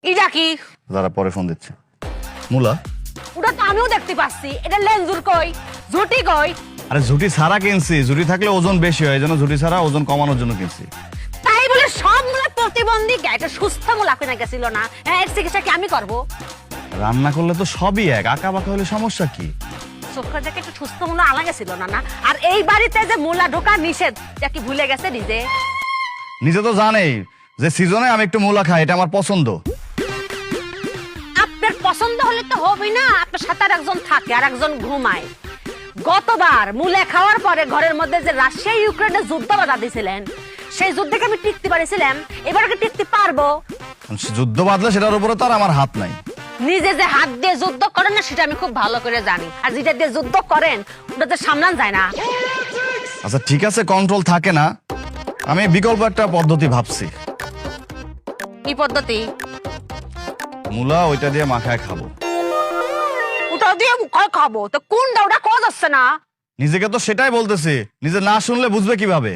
এটা কি? যারা পরে ফোন দিচ্ছে মুলা। ওটা তো আমিও দেখতে পাচ্ছি। এটা লেঞ্জুর কই, ঝুটি কই? আরে ঝুটি ছাড়া কিনছি, ঝুটি থাকলে ওজন বেশি হয়, এজন্য ঝুটি ছাড়া ওজন কমানোর জন্য কিনছি। তাই বলে সব মূলা প্রতিবন্ধী এটা সুস্থ মূলা কিনা গেছিল না? হ্যাঁ, এর চিকিৎসা কি আমি করব? রান্না করলে তো সবই এক, আঁকা বাঁকা হলে সমস্যা কি? চোখের দেখে একটু সুস্থ মূলা আলাদা ছিল না? আর এই বাড়িতে যে মূলা ঢোকা নিষেধ, এটা কি ভুলে গেছে নিজে? নিজে তো জানেই যে সিজনে আমি একটু মুলা খাই, এটা আমার পছন্দ। আপনার পছন্দ হলে তো হবে না, আপনার সাথে আর একজন থাকে আর একজন ঘুমায়। গতবার মূলা খাওয়ার পরে ঘরের মধ্যে যে রাশিয়া ইউক্রেনের যুদ্ধ বাধা দিয়েছিলেন, সেই যুদ্ধকে আমি টিকতে পারিছিলাম, এবার কি টিকতে পারবো? যুদ্ধ বাঁধলে সেটার উপরে তো আর আমার হাত নাই। নিজে যে হাত দিয়ে যুদ্ধ করেন না সেটা আমি খুব ভালো করে জানি, আর যেটা দিয়ে যুদ্ধ করেন ওটা তো সামলান যায় না। আচ্ছা ঠিক আছে, কন্ট্রোল থাকে না, আমি বিকল্প একটা পদ্ধতি ভাবছি। কি পদ্ধতি? মুলা ওইটা দিয়ে মাখায় খাবো। ওটা দিয়ে খাবো তো কোনটা? ওটা কোয়া যাচ্ছে না। নিজেকে তো সেটাই বলতেছি, নিজে না শুনলে বুঝবে কিভাবে?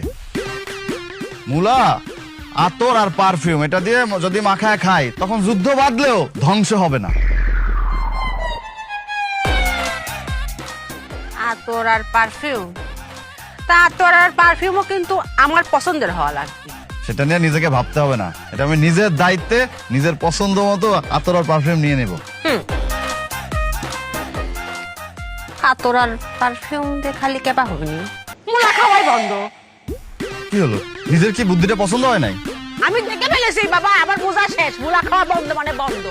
মুলা, আতর আর পারফিউম, এটা দিয়ে যদি মাখায় খাই তখন যুদ্ধ বাঁধলেও ধ্বংস হবে না। আতর আর পারফিউম? তা আতর আর পারফিউমও কিন্তু আমার পছন্দের হওয়া লাগবে। সেটা নিয়ে নিজেকে ভাবতে হবে না, এটা আমি নিজের দায়িত্বে নিজের পছন্দ মতো আতর আর পারফিউম নিয়ে নেব। আতর আর পারফিউম দিয়ে খালি কেবা হবে না, মুলা খাওয়াই বন্ধ। কি হলো, নিজের কি বুদ্ধিটা পছন্দ হয় নাই? আমি দেখে ফেলেছি বাবা, আবার বোঝা শেষ। মুলা খাওয়া বন্ধ মানে বন্ধ।